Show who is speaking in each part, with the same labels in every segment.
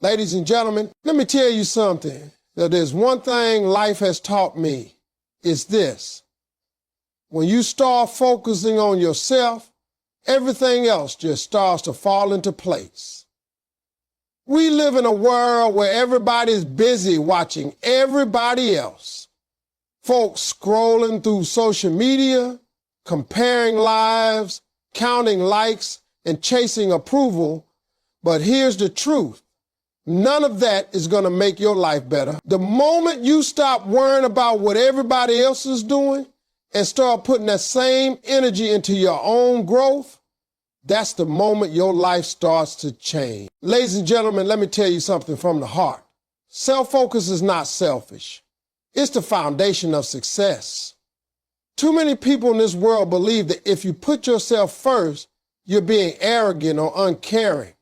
Speaker 1: Ladies and gentlemen, let me tell you something. That there's one thing life has taught me, is this. When you start focusing on yourself, everything else just starts to fall into place. We live in a world where everybody's busy watching everybody else. Folks scrolling through social media, comparing lives, counting likes, and chasing approval. But here's the truth. None of that is going to make your life better. The moment you stop worrying about what everybody else is doing and start putting that same energy into your own growth, that's the moment your life starts to change. Ladies and gentlemen, let me tell you something from the heart. Self-focus is not selfish. It's the foundation of success. Too many people in this world believe that if you put yourself first, you're being arrogant or uncaring.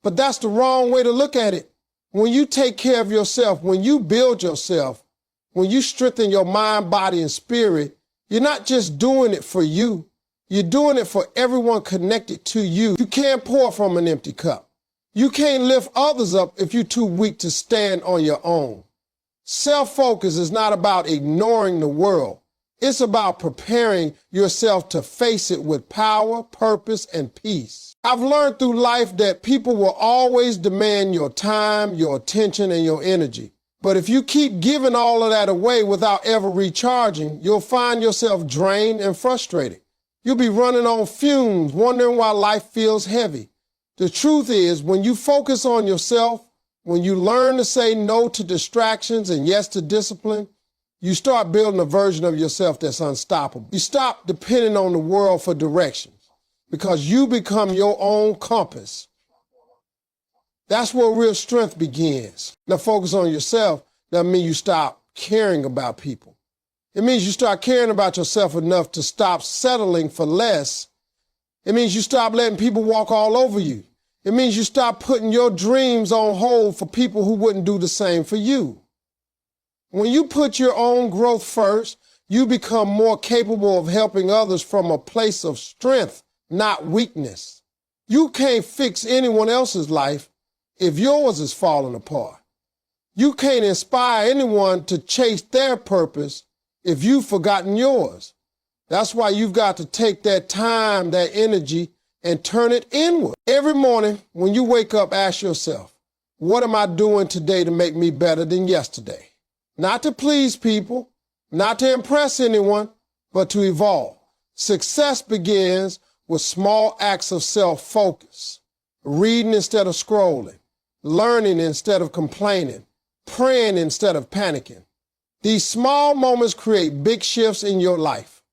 Speaker 1: But that's the wrong way to look at it. When you take care of yourself, when you build yourself, when you strengthen your mind, body, and spirit, you're not just doing it for you. You're doing it for everyone connected to you. You can't pour from an empty cup. You can't lift others up if you're too weak to stand on your own. Self-focus is not about ignoring the world. It's about preparing yourself to face it with power, purpose, and peace. I've learned through life that people will always demand your time, your attention, and your energy. But if you keep giving all of that away without ever recharging, you'll find yourself drained and frustrated. You'll be running on fumes, wondering why life feels heavy. The truth is, when you focus on yourself, when you learn to say no to distractions and yes to discipline, you start building a version of yourself that's unstoppable. You stop depending on the world for directions because you become your own compass. That's where real strength begins. Now, focus on yourself doesn't mean you stop caring about people. It means you start caring about yourself enough to stop settling for less. It means you stop letting people walk all over you. It means you stop putting your dreams on hold for people who wouldn't do the same for you. When you put your own growth first, you become more capable of helping others from a place of strength, not weakness. You can't fix anyone else's life if yours is falling apart. You can't inspire anyone to chase their purpose if you've forgotten yours. That's why you've got to take that time, that energy, and turn it inward. Every morning when you wake up, ask yourself, what am I doing today to make me better than yesterday? Not to please people, not to impress anyone, but to evolve. Success begins with small acts of self-focus, reading instead of scrolling, learning instead of complaining, praying instead of panicking. These small moments create big shifts in your life.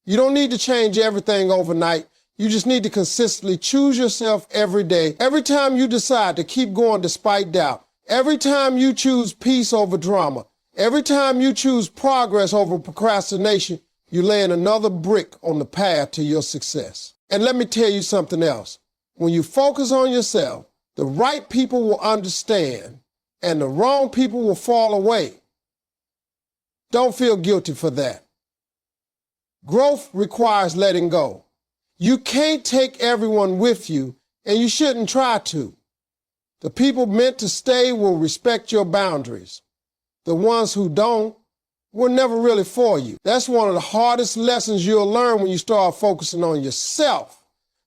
Speaker 1: You don't need to change everything overnight. You just need to consistently choose yourself every day. Every time you decide to keep going despite doubt, every time you choose peace over drama, every time you choose progress over procrastination, you're laying another brick on the path to your success. And let me tell you something else. When you focus on yourself, the right people will understand and the wrong people will fall away. Don't feel guilty for that. Growth requires letting go. You can't take everyone with you, and you shouldn't try to. The people meant to stay will respect your boundaries. The ones who don't were never really for you. That's one of the hardest lessons you'll learn when you start focusing on yourself.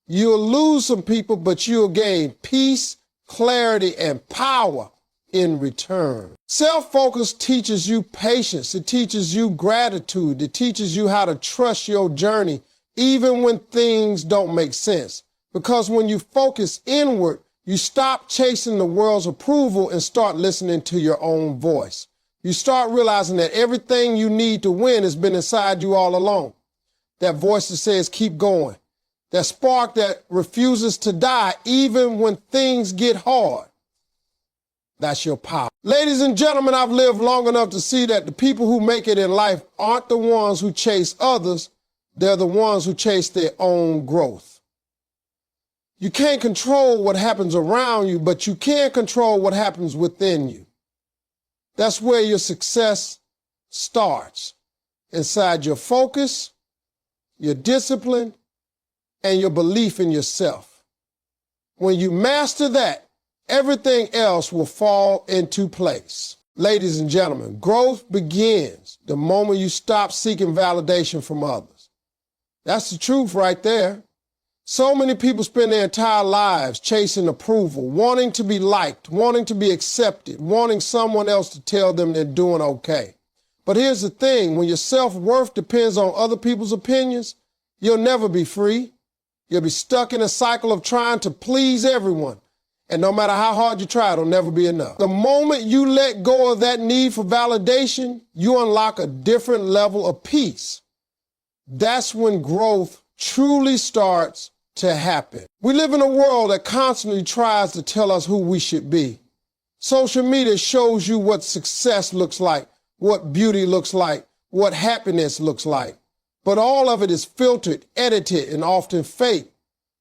Speaker 1: You'll lose some people, but you'll gain peace, clarity, and power in return. Self-focus teaches you patience. It teaches you gratitude. It teaches you how to trust your journey even when things don't make sense. Because when you focus inward, you stop chasing the world's approval and start listening to your own voice. You start realizing that everything you need to win has been inside you all along. That voice that says, keep going. That spark that refuses to die even when things get hard. That's your power. Ladies and gentlemen, I've lived long enough to see that the people who make it in life aren't the ones who chase others. They're the ones who chase their own growth. You can't control what happens around you, but you can control what happens within you. That's where your success starts, inside your focus, your discipline, and your belief in yourself. When you master that, everything else will fall into place. Ladies and gentlemen, growth begins the moment you stop seeking validation from others. That's the truth right there. So many people spend their entire lives chasing approval, wanting to be liked, wanting to be accepted, wanting someone else to tell them they're doing okay. But here's the thing, when your self-worth depends on other people's opinions, you'll never be free. You'll be stuck in a cycle of trying to please everyone. And no matter how hard you try, it'll never be enough. The moment you let go of that need for validation, you unlock a different level of peace. That's when growth truly starts to happen. We live in a world that constantly tries to tell us who we should be. Social media shows you what success looks like, what beauty looks like, what happiness looks like. But all of it is filtered, edited, and often fake.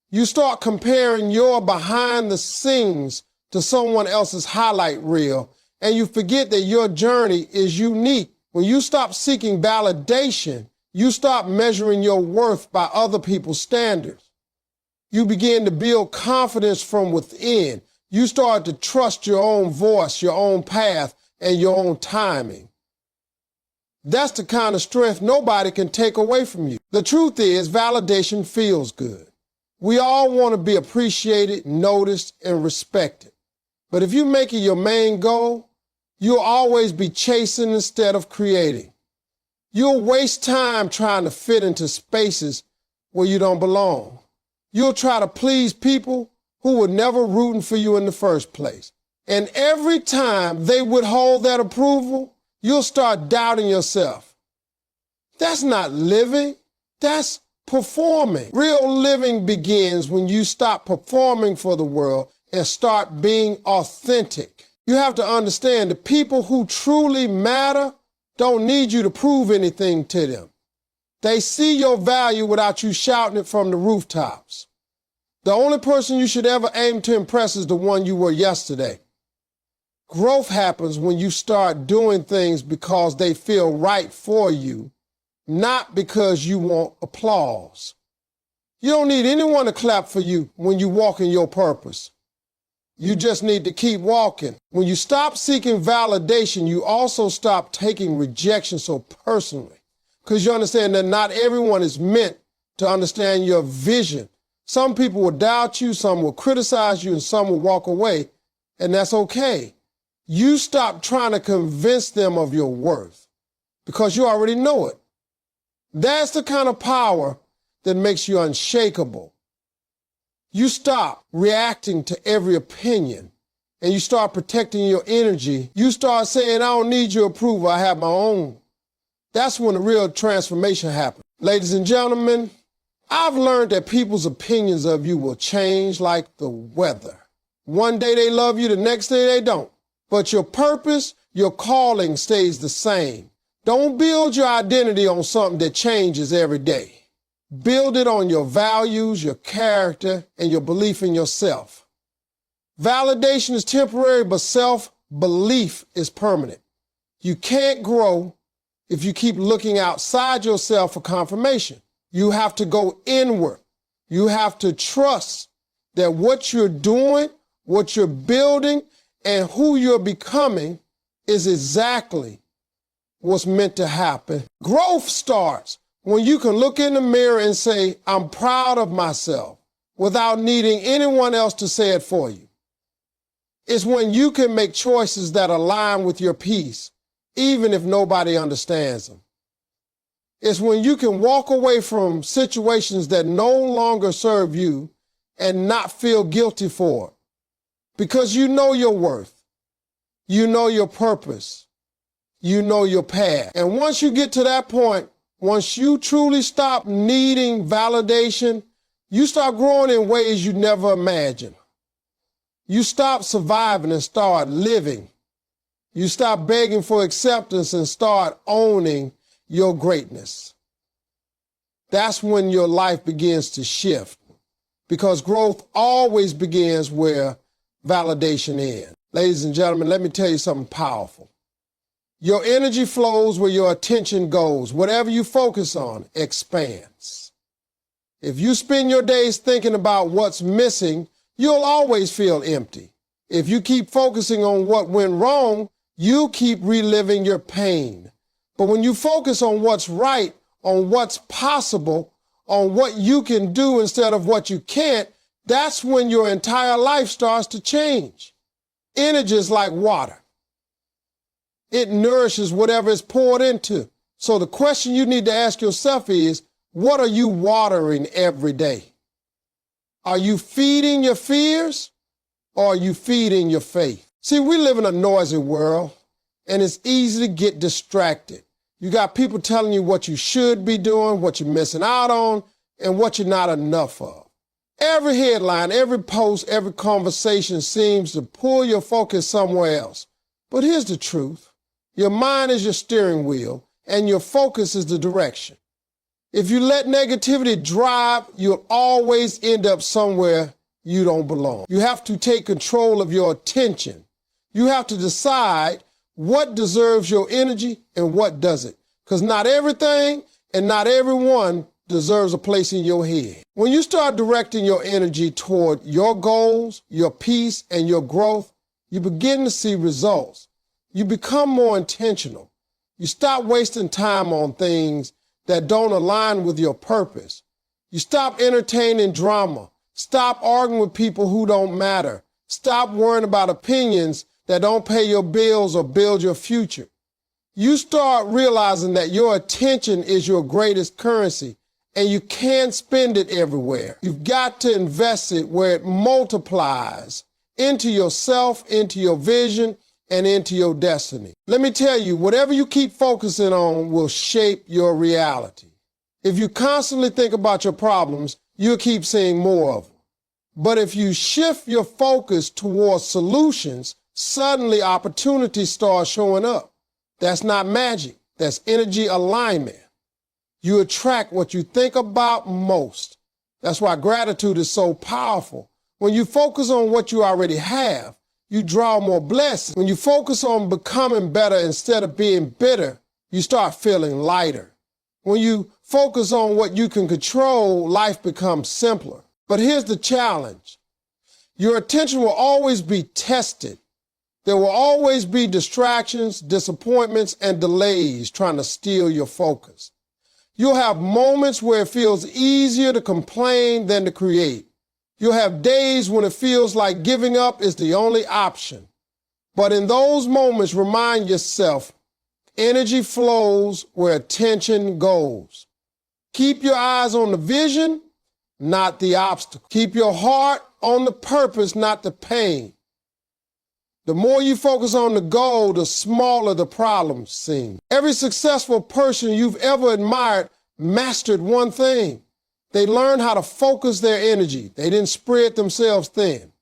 Speaker 1: You start comparing your behind the scenes to someone else's highlight reel, and you forget that your journey is unique. When you stop seeking validation, you stop measuring your worth by other people's standards. You begin to build confidence from within. You start to trust your own voice, your own path, and your own timing. That's the kind of strength nobody can take away from you. The truth is, validation feels good. We all want to be appreciated, noticed, and respected. But if you make it your main goal, you'll always be chasing instead of creating. You'll waste time trying to fit into spaces where you don't belong. You'll try to please people who were never rooting for you in the first place. And every time they withhold that approval, you'll start doubting yourself. That's not living, that's performing. Real living begins when you stop performing for the world and start being authentic. You have to understand the people who truly matter don't need you to prove anything to them. They see your value without you shouting it from the rooftops. The only person you should ever aim to impress is the one you were yesterday. Growth happens when you start doing things because they feel right for you, not because you want applause. You don't need anyone to clap for you when you walk in your purpose. You just need to keep walking. When you stop seeking validation, you also stop taking rejection so personally. Because you understand that not everyone is meant to understand your vision. Some people will doubt you, some will criticize you, and some will walk away, and that's okay. You stop trying to convince them of your worth because you already know it. That's the kind of power that makes you unshakable. You stop reacting to every opinion and you start protecting your energy. You start saying, I don't need your approval, I have my own. That's when the real transformation happens. Ladies and gentlemen, I've learned that people's opinions of you will change like the weather. One day they love you, the next day they don't. But your purpose, your calling stays the same. Don't build your identity on something that changes every day. Build it on your values, your character, and your belief in yourself. Validation is temporary, but self-belief is permanent. You can't grow if you keep looking outside yourself for confirmation. You have to go inward. You have to trust that what you're doing, what you're building, and who you're becoming is exactly what's meant to happen. Growth starts when you can look in the mirror and say, I'm proud of myself, without needing anyone else to say it for you. It's when you can make choices that align with your peace, even if nobody understands them. It's when you can walk away from situations that no longer serve you and not feel guilty for it. Because you know your worth, you know your purpose, you know your path. And once you get to that point, once you truly stop needing validation, you start growing in ways you never imagined. You stop surviving and start living. You stop begging for acceptance and start owning your greatness. That's when your life begins to shift, because growth always begins where validation ends. Ladies and gentlemen, let me tell you something powerful. Your energy flows where your attention goes. Whatever you focus on expands. If you spend your days thinking about what's missing, you'll always feel empty. If you keep focusing on what went wrong, you'll keep reliving your pain. But when you focus on what's right, on what's possible, on what you can do instead of what you can't, that's when your entire life starts to change. Energy is like water. It nourishes whatever it's poured into. So the question you need to ask yourself is, what are you watering every day? Are you feeding your fears or are you feeding your faith? See, we live in a noisy world and it's easy to get distracted. You got people telling you what you should be doing, what you're missing out on, and what you're not enough of. Every headline, every post, every conversation seems to pull your focus somewhere else. But here's the truth. Your mind is your steering wheel and your focus is the direction. If you let negativity drive, you'll always end up somewhere you don't belong. You have to take control of your attention. You have to decide what deserves your energy and what doesn't. Because not everything and not everyone deserves a place in your head. When you start directing your energy toward your goals, your peace, and your growth, you begin to see results. You become more intentional. You stop wasting time on things that don't align with your purpose. You stop entertaining drama. Stop arguing with people who don't matter. Stop worrying about opinions that don't pay your bills or build your future. You start realizing that your attention is your greatest currency and you can't spend it everywhere. You've got to invest it where it multiplies into yourself, into your vision, and into your destiny. Let me tell you, whatever you keep focusing on will shape your reality. If you constantly think about your problems, you'll keep seeing more of them. But if you shift your focus towards solutions, suddenly opportunities start showing up. That's not magic. That's energy alignment. You attract what you think about most. That's why gratitude is so powerful. When you focus on what you already have, you draw more blessings. When you focus on becoming better instead of being bitter, you start feeling lighter. When you focus on what you can control, life becomes simpler. But here's the challenge. Your attention will always be tested. There will always be distractions, disappointments, and delays trying to steal your focus. You'll have moments where it feels easier to complain than to create. You'll have days when it feels like giving up is the only option. But in those moments, remind yourself, energy flows where attention goes. Keep your eyes on the vision, not the obstacle. Keep your heart on the purpose, not the pain. The more you focus on the goal, the smaller the problems seem. Every successful person you've ever admired mastered one thing. They learned how to focus their energy. They didn't spread themselves thin.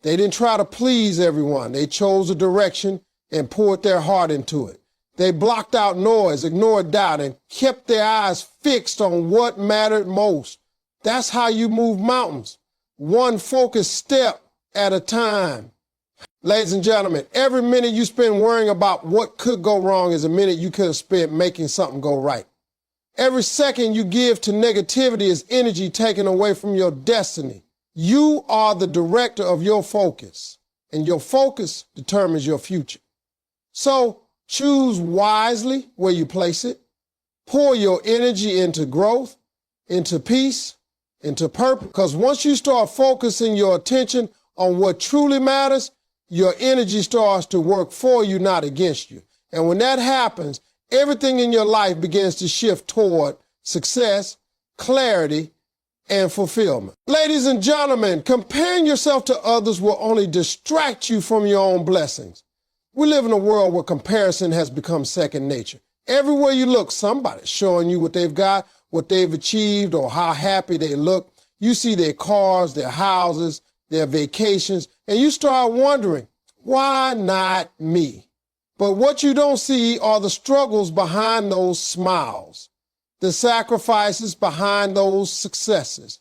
Speaker 1: They didn't try to please everyone. They chose a direction and poured their heart into it. They blocked out noise, ignored doubt, and kept their eyes fixed on what mattered most. That's how you move mountains, one focused step at a time. Ladies and gentlemen, every minute you spend worrying about what could go wrong is a minute you could have spent making something go right. Every second you give to negativity is energy taken away from your destiny. You are the director of your focus, and your focus determines your future. So choose wisely where you place it. Pour your energy into growth, into peace, into purpose. Because once you start focusing your attention on what truly matters, your energy starts to work for you, not against you. And when that happens, everything in your life begins to shift toward success, clarity, and fulfillment. Ladies and gentlemen, comparing yourself to others will only distract you from your own blessings. We live in a world where comparison has become second nature. Everywhere you look, somebody's showing you what they've got, what they've achieved, or how happy they look. You see their cars, their houses, their vacations, and you start wondering, why not me? But what you don't see are the struggles behind those smiles, the sacrifices behind those successes,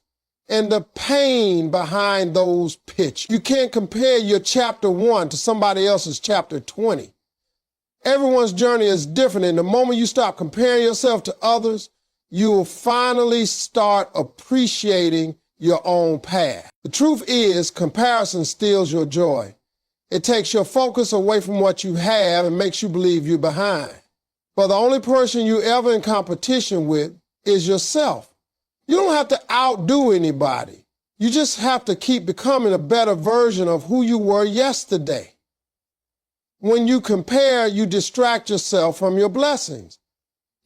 Speaker 1: and the pain behind those pictures. You can't compare your chapter 1 to somebody else's chapter 20. Everyone's journey is different, and the moment you stop comparing yourself to others, you will finally start appreciating your own path. The truth is, comparison steals your joy. It takes your focus away from what you have and makes you believe you're behind. But the only person you're ever in competition with is yourself. You don't have to outdo anybody. You just have to keep becoming a better version of who you were yesterday. When you compare, you distract yourself from your blessings.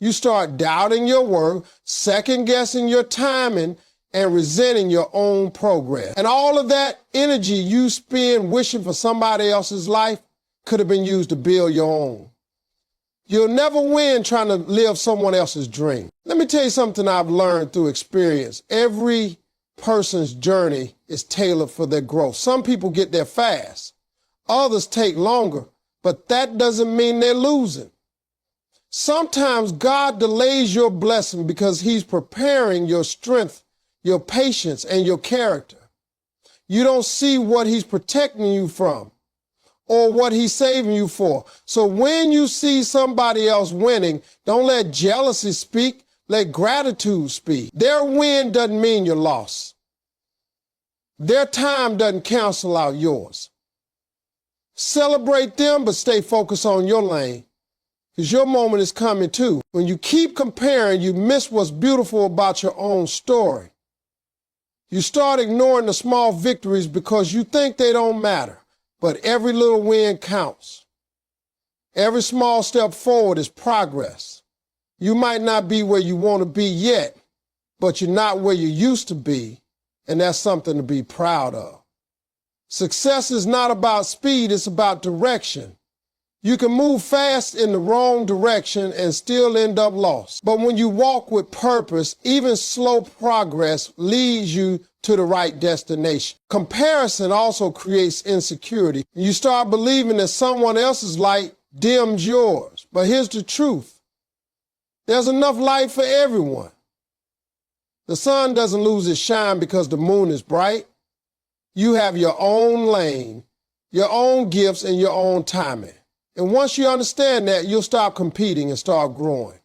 Speaker 1: You start doubting your worth, second-guessing your timing, and resenting your own progress. And all of that energy you spend wishing for somebody else's life could have been used to build your own. You'll never win trying to live someone else's dream. Let me tell you something I've learned through experience. Every person's journey is tailored for their growth. Some people get there fast. Others take longer, but that doesn't mean they're losing. Sometimes God delays your blessing because he's preparing your strength, your patience, and your character. You don't see what he's protecting you from or what he's saving you for. So when you see somebody else winning, don't let jealousy speak, let gratitude speak. Their win doesn't mean your loss. Their time doesn't cancel out yours. Celebrate them, but stay focused on your lane, because your moment is coming too. When you keep comparing, you miss what's beautiful about your own story. You start ignoring the small victories because you think they don't matter, but every little win counts. Every small step forward is progress. You might not be where you want to be yet, but you're not where you used to be, and that's something to be proud of. Success is not about speed, it's about direction. You can move fast in the wrong direction and still end up lost. But when you walk with purpose, even slow progress leads you to the right destination. Comparison also creates insecurity. You start believing that someone else's light dims yours. But here's the truth. There's enough light for everyone. The sun doesn't lose its shine because the moon is bright. You have your own lane, your own gifts, and your own timing. And once you understand that, you'll stop competing and start growing.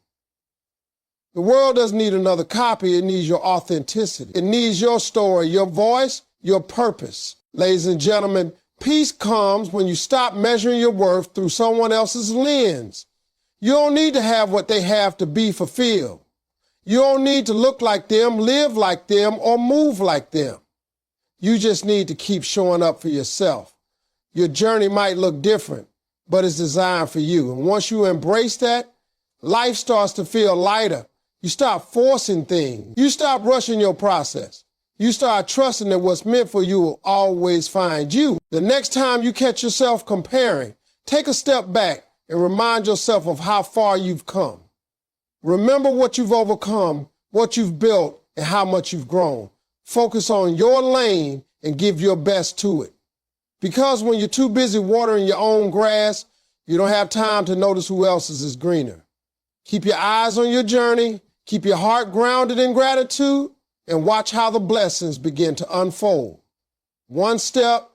Speaker 1: The world doesn't need another copy. It needs your authenticity. It needs your story, your voice, your purpose. Ladies and gentlemen, peace comes when you stop measuring your worth through someone else's lens. You don't need to have what they have to be fulfilled. You don't need to look like them, live like them, or move like them. You just need to keep showing up for yourself. Your journey might look different, but it's designed for you. And once you embrace that, life starts to feel lighter. You stop forcing things. You stop rushing your process. You start trusting that what's meant for you will always find you. The next time you catch yourself comparing, take a step back and remind yourself of how far you've come. Remember what you've overcome, what you've built, and how much you've grown. Focus on your lane and give your best to it. Because when you're too busy watering your own grass, you don't have time to notice who else's is greener. Keep your eyes on your journey, keep your heart grounded in gratitude, and watch how the blessings begin to unfold. One step,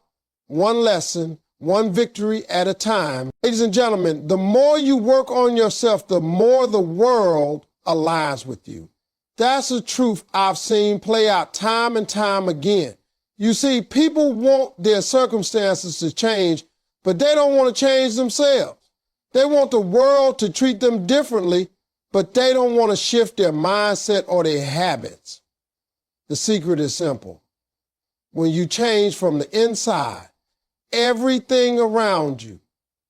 Speaker 1: one lesson, one victory at a time. Ladies and gentlemen, the more you work on yourself, the more the world aligns with you. That's a truth I've seen play out time and time again. You see, people want their circumstances to change, but they don't want to change themselves. They want the world to treat them differently, but they don't want to shift their mindset or their habits. The secret is simple. When you change from the inside, everything around you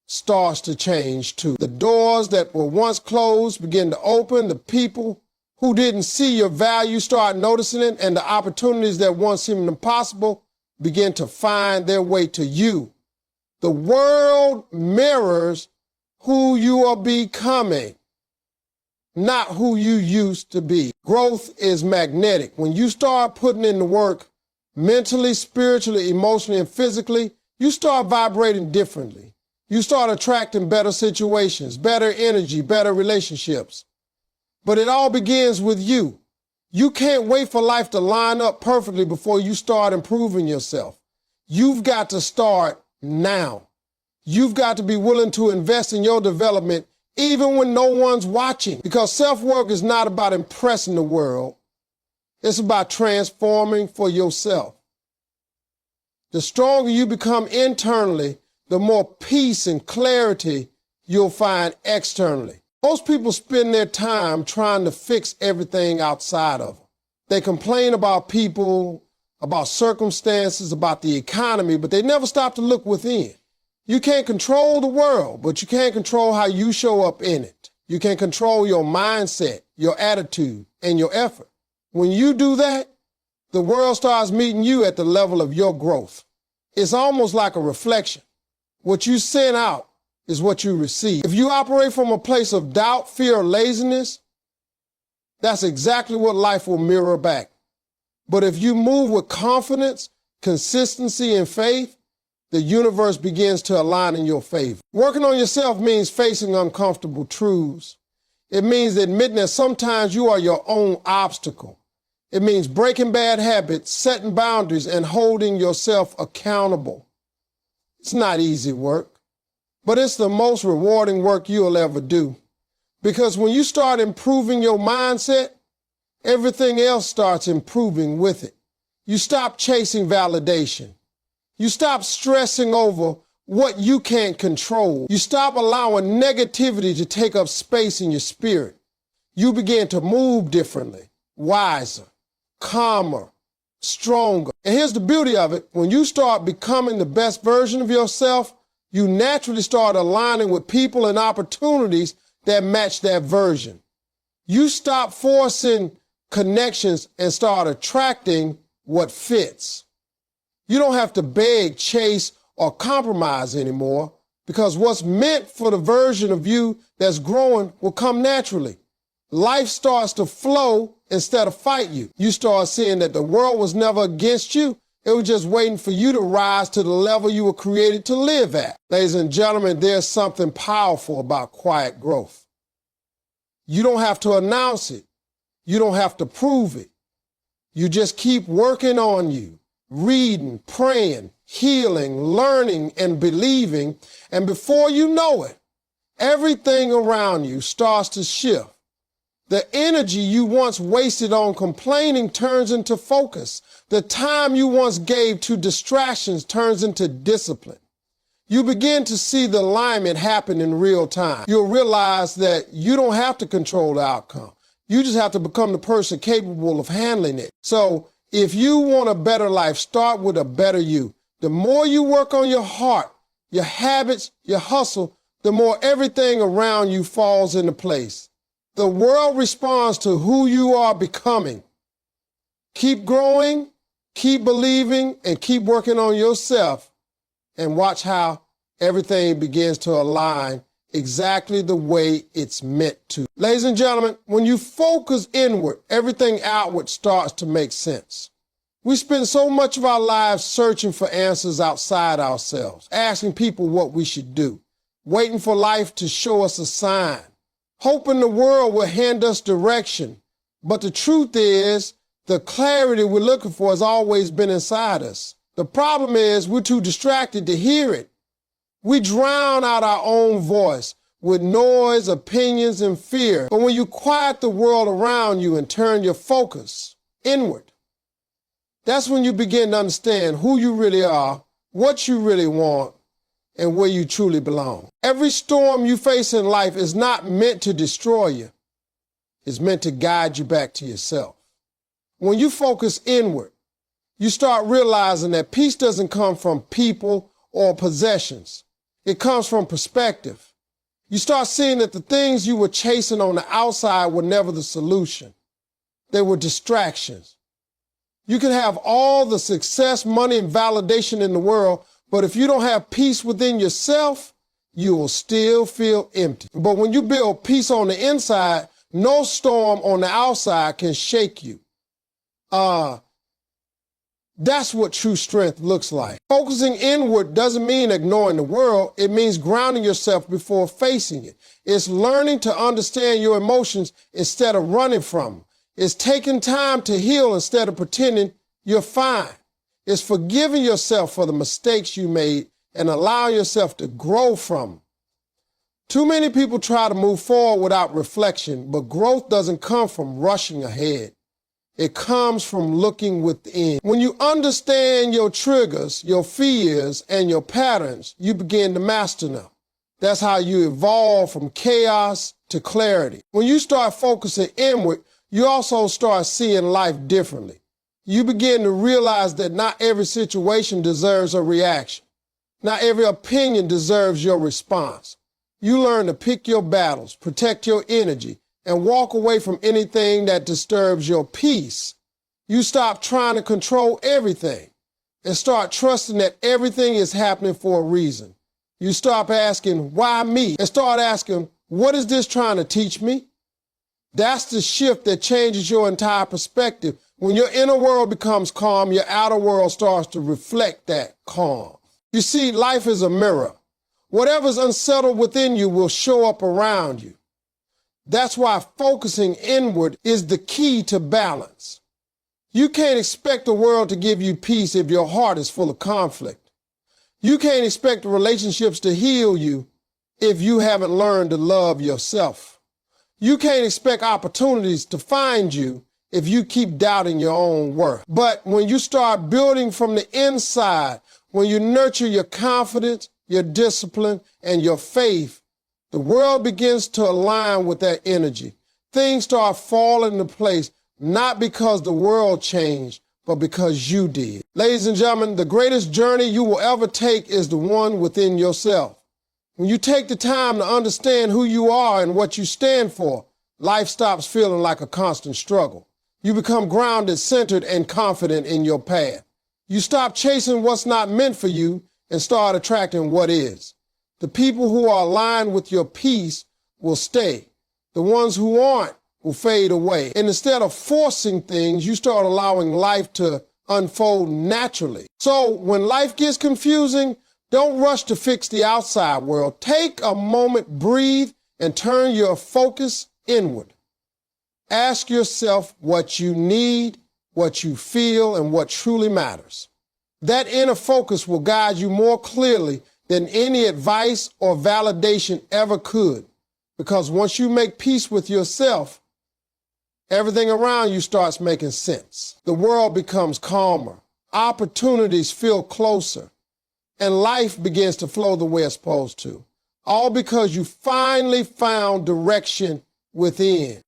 Speaker 1: starts to change too. The doors that were once closed begin to open. The people who didn't see your value start noticing it, and the opportunities that once seemed impossible begin to find their way to you. The world mirrors who you are becoming, not who you used to be. Growth is magnetic. When you start putting in the work mentally, spiritually, emotionally, and physically, you start vibrating differently. You start attracting better situations, better energy, better relationships. But it all begins with you. You can't wait for life to line up perfectly before you start improving yourself. You've got to start now. You've got to be willing to invest in your development even when no one's watching. Because self-work is not about impressing the world. It's about transforming for yourself. The stronger you become internally, the more peace and clarity you'll find externally. Most people spend their time trying to fix everything outside of them. They complain about people, about circumstances, about the economy, but they never stop to look within. You can't control the world, but you can control how you show up in it. You can control your mindset, your attitude, and your effort. When you do that, the world starts meeting you at the level of your growth. It's almost like a reflection. What you send out is what you receive. If you operate from a place of doubt, fear, or laziness, that's exactly what life will mirror back. But if you move with confidence, consistency, and faith, the universe begins to align in your favor. Working on yourself means facing uncomfortable truths. It means admitting that sometimes you are your own obstacle. It means breaking bad habits, setting boundaries, and holding yourself accountable. It's not easy work, but it's the most rewarding work you'll ever do. Because when you start improving your mindset, everything else starts improving with it. You stop chasing validation. You stop stressing over what you can't control. You stop allowing negativity to take up space in your spirit. You begin to move differently, wiser, calmer, stronger. And here's the beauty of it. When you start becoming the best version of yourself, you naturally start aligning with people and opportunities that match that version. You stop forcing connections and start attracting what fits. You don't have to beg, chase, or compromise anymore because what's meant for the version of you that's growing will come naturally. Life starts to flow instead of fight you. You start seeing that the world was never against you. It was just waiting for you to rise to the level you were created to live at. Ladies and gentlemen, there's something powerful about quiet growth. You don't have to announce it. You don't have to prove it. You just keep working on you, reading, praying, healing, learning, and believing. And before you know it, everything around you starts to shift. The energy you once wasted on complaining turns into focus. The time you once gave to distractions turns into discipline. You begin to see the alignment happen in real time. You'll realize that you don't have to control the outcome. You just have to become the person capable of handling it. So if you want a better life, start with a better you. The more you work on your heart, your habits, your hustle, the more everything around you falls into place. The world responds to who you are becoming. Keep growing, keep believing, and keep working on yourself, and watch how everything begins to align exactly the way it's meant to. Ladies and gentlemen, when you focus inward, everything outward starts to make sense. We spend so much of our lives searching for answers outside ourselves, asking people what we should do, waiting for life to show us a sign, hoping the world will hand us direction. But the truth is, the clarity we're looking for has always been inside us. The problem is we're too distracted to hear it. We drown out our own voice with noise, opinions, and fear. But when you quiet the world around you and turn your focus inward, that's when you begin to understand who you really are, what you really want, and where you truly belong. Every storm you face in life is not meant to destroy you. It's meant to guide you back to yourself. When you focus inward, you start realizing that peace doesn't come from people or possessions. It comes from perspective. You start seeing that the things you were chasing on the outside were never the solution. They were distractions. You can have all the success, money, and validation in the world, but if you don't have peace within yourself, you will still feel empty. But when you build peace on the inside, no storm on the outside can shake you. That's what true strength looks like. Focusing inward doesn't mean ignoring the world. It means grounding yourself before facing it. It's learning to understand your emotions instead of running from them. It's taking time to heal instead of pretending you're fine. It's forgiving yourself for the mistakes you made and allowing yourself to grow from them. Too many people try to move forward without reflection, but growth doesn't come from rushing ahead. It comes from looking within. When you understand your triggers, your fears, and your patterns, you begin to master them. That's how you evolve from chaos to clarity. When you start focusing inward, you also start seeing life differently. You begin to realize that not every situation deserves a reaction. Not every opinion deserves your response. You learn to pick your battles, protect your energy, and walk away from anything that disturbs your peace. You stop trying to control everything and start trusting that everything is happening for a reason. You stop asking, why me? And start asking, what is this trying to teach me? That's the shift that changes your entire perspective. When your inner world becomes calm, your outer world starts to reflect that calm. You see, life is a mirror. Whatever's unsettled within you will show up around you. That's why focusing inward is the key to balance. You can't expect the world to give you peace if your heart is full of conflict. You can't expect relationships to heal you if you haven't learned to love yourself. You can't expect opportunities to find you if you keep doubting your own worth. But when you start building from the inside, when you nurture your confidence, your discipline, and your faith, the world begins to align with that energy. Things start falling into place, not because the world changed, but because you did. Ladies and gentlemen, the greatest journey you will ever take is the one within yourself. When you take the time to understand who you are and what you stand for, life stops feeling like a constant struggle. You become grounded, centered, and confident in your path. You stop chasing what's not meant for you and start attracting what is. The people who are aligned with your peace will stay. The ones who aren't will fade away. And instead of forcing things, you start allowing life to unfold naturally. So when life gets confusing, don't rush to fix the outside world. Take a moment, breathe, and turn your focus inward. Ask yourself what you need, what you feel, and what truly matters. That inner focus will guide you more clearly than any advice or validation ever could. Because once you make peace with yourself, everything around you starts making sense. The world becomes calmer, opportunities feel closer, and life begins to flow the way it's supposed to. All because you finally found direction within.